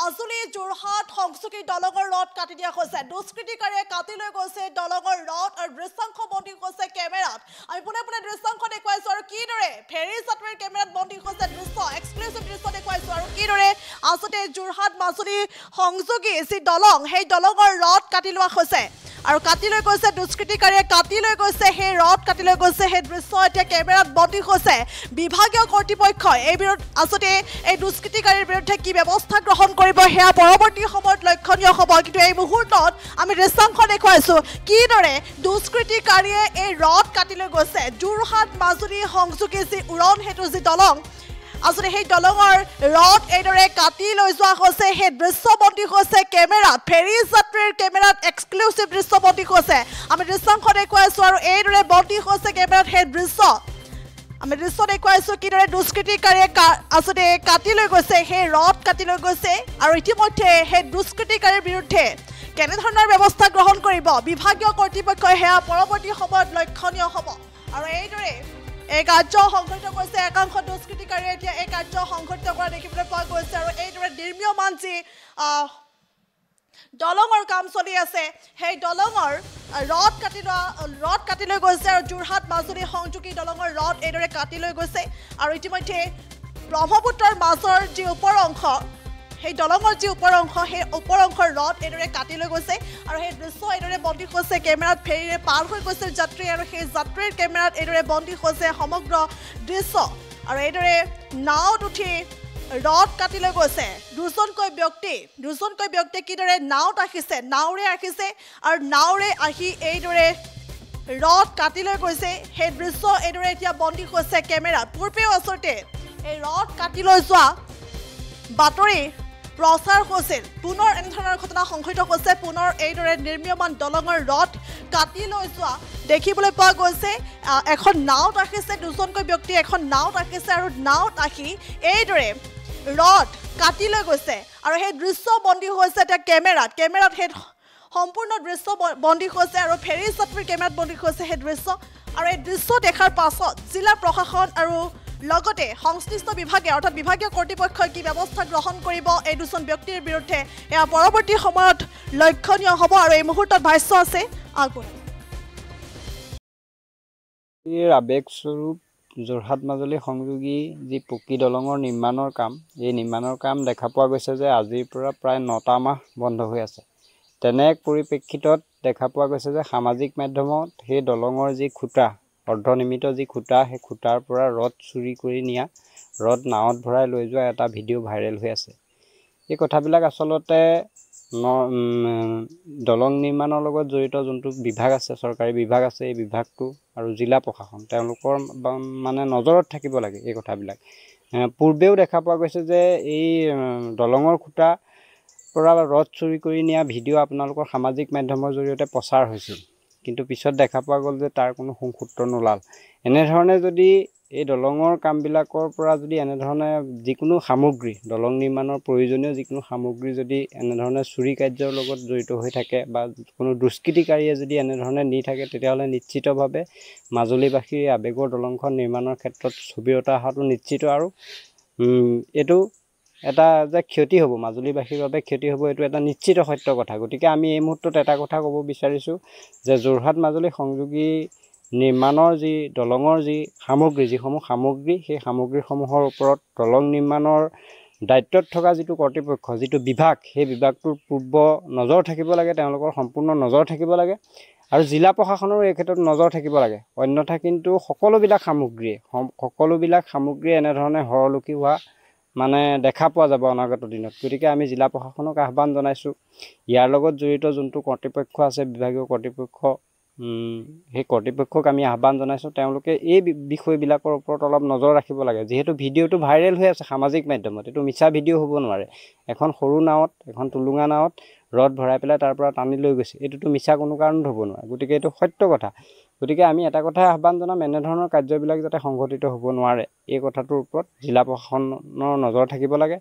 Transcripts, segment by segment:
মাজুলী যোৰহাট সংযোগী দলঙৰ ৰড কাটি দিয়া হৈছে দুষ্কৃতিকাৰীয়ে কাটি লৈ গৈছে দলঙৰ ৰড আৰু দৃশ্যাংশ বন্দী হৈছে কেমেৰাত আমি পুনে পুনে দৃশ্যাংশ দেখুৱাইছো আৰু কিদৰে ফেৰী যাত্ৰীৰ কেমেৰাত বন্দী হৈছে দৃশ্য এক্সক্লুসিভ দৃশ্য দেখুৱাইছো আৰু কিদৰে আসতে যোৰহাট মাজুলী সংযোগী যি দলং সেই দলঙৰ ৰড কাটি লোৱা হৈছে আৰু কাটি লৈ গৈছে দুষ্কৃতিকাৰীয়ে কাটি লৈ গৈছে সেই ৰড কাটি লৈ গৈছে সেই দৃশ্য এতিয়া কেমেৰাত বন্দী হৈছে বিভাগীয় কৰ্তৃপক্ষই এই বিৰুদ্ধ আসতে এই দুষ্কৃতিকাৰীৰ বিৰুদ্ধে কি ব্যৱস্থা গ্ৰহণ কৰিব হেয়া পৰৱৰ্তী সময়ত লক্ষণীয় হ'ব কিন্তু এই মুহূৰ্তত আমি দৃশ্যাংশ দেখুৱাইছো কিদৰে দুষ্কৃতিকাৰীয়ে এই ৰড কাটি লৈ গৈছে যোৰহাট মাজুলী সংযোগী যি উৰণ হেতু যি দলং আসলে সেই দলঙৰ ৰড এইদৰে কাটি লৈ যোৱা হৈছে সেই দৃশ্যবন্দী হৈছে কেমেৰাত ফেৰী যাত্ৰীৰ কেমেৰাত এক্সক্লুসিভ দৃশ্যবন্দী হৈছে আমি দৃশ্যাংশ দেখুৱাইছো আৰু এইদৰে বন্দী হৈছে কেমেৰাত সেই দৃশ্য আমি দৃশ্য দেখুৱাইছো কিদৰে দুষ্কৃতিকাৰীয়ে আসলে কাটি লৈ গৈছে সেই ৰড কাটি লৈ গৈছে আৰু ইতিমধ্যে সেই দুষ্কৃতিকাৰীৰ বিৰুদ্ধে কেনেধৰণৰ ব্যৱস্থা গ্ৰহণ কৰিব বিভাগীয় কৰ্তৃপক্ষই হেয়া পৰৱৰ্তী সময়ত লক্ষণীয় হ'ব আৰু এইদৰে এই কাৰ্য সংঘটিত কৰিছে একাংশ দুষ্কৃতিকাৰীয়ে এতিয়া এই কাৰ্য সংঘটিত কৰা দেখিবলৈ পোৱা গৈছে আৰু এইদৰে নিৰ্মীয়মান যি দলঙৰ কাম চলি আছে সেই দলঙৰ ৰড কাটি লৈ গৈছে আৰু যোৰহাট মাজুলী সংযোগী দলঙৰ ৰড এইদৰে কাটি লৈ গৈছে আৰু ইতিমধ্যে ব্ৰহ্মপুত্ৰৰ মাজৰ যি ওপৰ অংশ সেই দলঙৰ যি ওপৰ অংশ সেই ওপৰ অংশৰ ৰড এইদৰে কাটি লৈ গৈছে আৰু সেই দৃশ্য এইদৰে বন্দী হৈছে কেমেৰাত ফেৰীৰে পাৰ হৈ গৈছে যাত্ৰী আৰু সেই যাত্ৰীৰ কেমেৰাত এইদৰে বন্দী হৈছে সমগ্ৰ দৃশ্য আৰু এইদৰে নাওত উঠি ৰড কাটি লৈ গৈছে দুজনকৈ ব্যক্তি কিদৰে নাওত আহিছে নাওৰে আহিছে আৰু নাওৰে আহি এইদৰে ৰড কাটি লৈ গৈছে সেই দৃশ্য এইদৰে এতিয়া বন্দী হৈছে কেমেৰাত পূৰ্বেও আচলতে এই ৰড কাটি লৈ যোৱা বাতৰি প্ৰচাৰ হৈছিল পুনৰ এনেধৰণৰ ঘটনা সংঘটিত হৈছে পুনৰ এইদৰে নিৰ্মীয়মান দলঙৰ ৰড কাটি লৈ যোৱা দেখিবলৈ পোৱা গৈছে এখন নাওত আহিছে দুজনকৈ ব্যক্তি এখন নাওত আহিছে আৰু নাওত আহি এইদৰে ৰড কাটি লৈ গৈছে আৰু সেই দৃশ্য বন্দী হৈছে এতিয়া কেমেৰাত সেই সম্পূৰ্ণ দৃশ্য বন্দী হৈছে আৰু ফেৰী যাত্ৰীৰ কেমেৰাত বন্দী হৈছে সেই দৃশ্য আৰু এই দৃশ্য দেখাৰ পাছত জিলা প্ৰশাসন আৰু লগতে সংশ্লিষ্ট বিভাগে অৰ্থাৎ বিভাগীয় কৰ্তৃপক্ষই কি ব্যৱস্থা গ্ৰহণ কৰিব এই দুজন ব্যক্তিৰ বিৰুদ্ধে এয়া পৰৱৰ্তী সময়ত লক্ষণীয় হ'ব আৰু এই মুহূৰ্তত ভাষ্য আছে আবেগস্বৰূপ যোৰহাট মাজুলী সংযোগী যি পকী দলঙৰ নিৰ্মাণৰ কাম এই নিৰ্মাণৰ কাম দেখা পোৱা গৈছে যে আজিৰ পৰা প্ৰায় 9টা মাহ বন্ধ হৈ আছে তেনে এক পৰিপ্ৰেক্ষিতত দেখা পোৱা গৈছে যে সামাজিক মাধ্যমত সেই দলঙৰ যি খুঁটা অৰ্ধনিৰ্মিত যি খুঁটা সেই খুঁটাৰ পৰা ৰড চুৰি কৰি নিয়া ৰড নাৱত ভৰাই লৈ যোৱা এটা ভিডিঅ' ভাইৰেল হৈ আছে এই কথাবিলাক আচলতে দলং নিৰ্মাণৰ লগত জড়িত যোনটো বিভাগ আছে চৰকাৰী বিভাগ আছে এই বিভাগটো আৰু জিলা প্ৰশাসন তেওঁলোকৰ মানে নজৰত থাকিব লাগে এই কথাবিলাক পূৰ্বেও দেখা পোৱা গৈছে যে এই দলঙৰ খুঁটা পৰা ৰড চুৰি কৰি নিয়া ভিডিঅ' আপোনালোকৰ সামাজিক মাধ্যমৰ জৰিয়তে প্ৰচাৰ হৈছিল কিন্তু পিছত দেখা পোৱা গ'ল যে তাৰ কোনো সূত্ৰ নোলাল এনেধৰণে যদি এই দলঙৰ কামবিলাকৰ পৰা যদি এনেধৰণে যিকোনো সামগ্ৰী দলং নিৰ্মাণৰ প্ৰয়োজনীয় যিকোনো সামগ্ৰী যদি এনেধৰণে চুৰি কাৰ্যৰ লগত জড়িত হৈ থাকে বা কোনো দুষ্কৃতিকাৰীয়ে যদি এনেধৰণে নি থাকে তেতিয়াহ'লে নিশ্চিতভাৱে মাজুলীবাসীৰ আবেগৰ দলংখন নিৰ্মাণৰ ক্ষেত্ৰত স্থবিৰতা অহাটো নিশ্চিত আৰু এইটো এটা যে ক্ষতি হ'ব মাজুলীবাসীৰ বাবে ক্ষতি হ'ব এইটো এটা নিশ্চিত সত্য কথা গতিকে আমি এই মুহূৰ্তত এটা কথা ক'ব বিচাৰিছোঁ যে যোৰহাট মাজুলী সংযোগী নিৰ্মাণৰ যি দলঙৰ যি সামগ্ৰী যিসমূহ সামগ্ৰী সেই সামগ্ৰীসমূহৰ ওপৰত দলং নিৰ্মাণৰ দায়িত্বত থকা যিটো কৰ্তৃপক্ষ যিটো বিভাগ সেই বিভাগটোৰ পূৰ্ব নজৰ থাকিব লাগে তেওঁলোকৰ সম্পূৰ্ণ নজৰ থাকিব লাগে আৰু জিলা প্ৰশাসনৰো এই ক্ষেত্ৰত নজৰ থাকিব লাগে অন্যথা কিন্তু সকলোবিলাক সামগ্ৰী এনেধৰণে হৰলুকি হোৱা মানে দেখা পোৱা যাব অনাগত দিনত গতিকে আমি জিলা প্ৰশাসনক আহ্বান জনাইছোঁ ইয়াৰ লগত জড়িত যোনটো কৰ্তৃপক্ষ আছে বিভাগীয় কৰ্তৃপক্ষ সেই কৰ্তৃপক্ষক আমি আহ্বান জনাইছোঁ তেওঁলোকে এই বিষয়বিলাকৰ ওপৰত অলপ নজৰ ৰাখিব লাগে যিহেতু ভিডিঅ'টো ভাইৰেল হৈ আছে সামাজিক মাধ্যমত এইটো মিছা ভিডিঅ' হ'ব নোৱাৰে এখন সৰু নাৱত এখন টুলুঙা নাৱত ৰড ভৰাই পেলাই তাৰ পৰা টানি লৈ গৈছে এইটোতো মিছা কোনো কাৰণত হ'ব নোৱাৰে গতিকে এইটো সত্য কথা গতিকে আমি এটা কথাই আহ্বান জনাম এনেধৰণৰ কাৰ্যবিলাক যাতে সংঘটিত হ'ব নোৱাৰে এই কথাটোৰ ওপৰত জিলা প্ৰশাসনৰ নজৰ থাকিব লাগে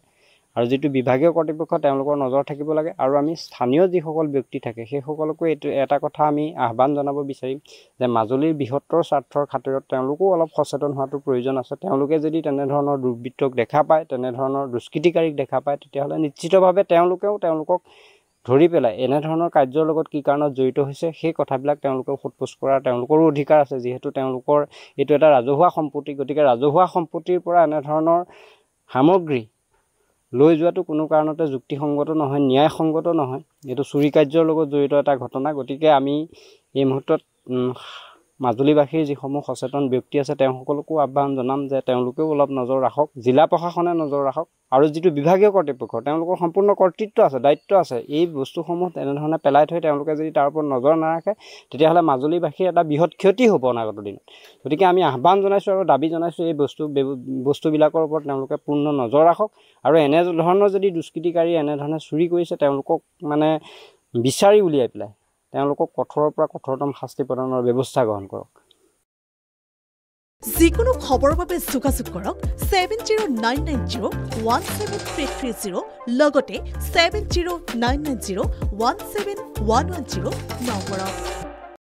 আৰু যিটো বিভাগীয় কৰ্তৃপক্ষ তেওঁলোকৰ নজৰ থাকিব লাগে আৰু আমি স্থানীয় যিসকল ব্যক্তি থাকে সেইসকলকো এইটো এটা কথা আমি আহ্বান জনাব বিচাৰিম যে মাজুলীৰ বৃহত্তৰ স্বাৰ্থৰ খাতিৰত তেওঁলোকো অলপ সচেতন হোৱাটো প্ৰয়োজন আছে তেওঁলোকে যদি তেনেধৰণৰ দুৰ্বৃত্তক দেখা পায় তেনেধৰণৰ দুষ্কৃতিকাৰীক দেখা পায় তেতিয়াহ'লে নিশ্চিতভাৱে তেওঁলোকেও তেওঁলোকক ধৰি পেলাই এনেধৰণৰ কাৰ্যৰ লগত কি কাৰণত জড়িত হৈছে সেই কথাবিলাক তেওঁলোকেও সোধপোছ কৰাৰ তেওঁলোকৰো অধিকাৰ আছে যিহেতু তেওঁলোকৰ এইটো এটা ৰাজহুৱা সম্পত্তি গতিকে ৰাজহুৱা সম্পত্তিৰ পৰা এনেধৰণৰ সামগ্ৰী লৈ যোৱাটো কোনো কাৰণতে যুক্তিসংগত নহয় ন্যায়সংগত নহয় এইটো চুৰি কাৰ্যৰ লগত জড়িত এটা ঘটনা গতিকে আমি এই মুহূৰ্তত মাজুলীবাসীৰ যিসমূহ সচেতন ব্যক্তি আছে তেওঁলোককো আহ্বান জনাম যে তেওঁলোকেও অলপ নজৰ ৰাখক জিলা প্ৰশাসনে নজৰ ৰাখক আৰু যিটো বিভাগীয় কৰ্তৃপক্ষ তেওঁলোকৰ সম্পূৰ্ণ কৰ্তৃত্ব আছে দায়িত্ব আছে এই বস্তুসমূহ তেনেধৰণে পেলাই থৈ তেওঁলোকে যদি তাৰ ওপৰত নজৰ নাৰাখে তেতিয়াহ'লে মাজুলীবাসীৰ এটা বৃহৎ ক্ষতি হ'ব অনাগত দিনত গতিকে আমি আহ্বান জনাইছোঁ আৰু দাবী জনাইছোঁ এই বস্তুবিলাকৰ ওপৰত তেওঁলোকে পূৰ্ণ নজৰ ৰাখক আৰু এনেধৰণৰ যদি দুষ্কৃতিকাৰী এনেধৰণে চুৰি কৰিছে তেওঁলোকক মানে বিচাৰি উলিয়াই পেলাই তেওঁলোকক কঠোৰৰ পৰা কঠোৰতম শাস্তি প্ৰদানৰ ব্যৱস্থা গ্ৰহণ কৰক যিকোনো খবৰৰ বাবে যোগাযোগ কৰক 7099017330 লগতে 7099017110 নম্বৰত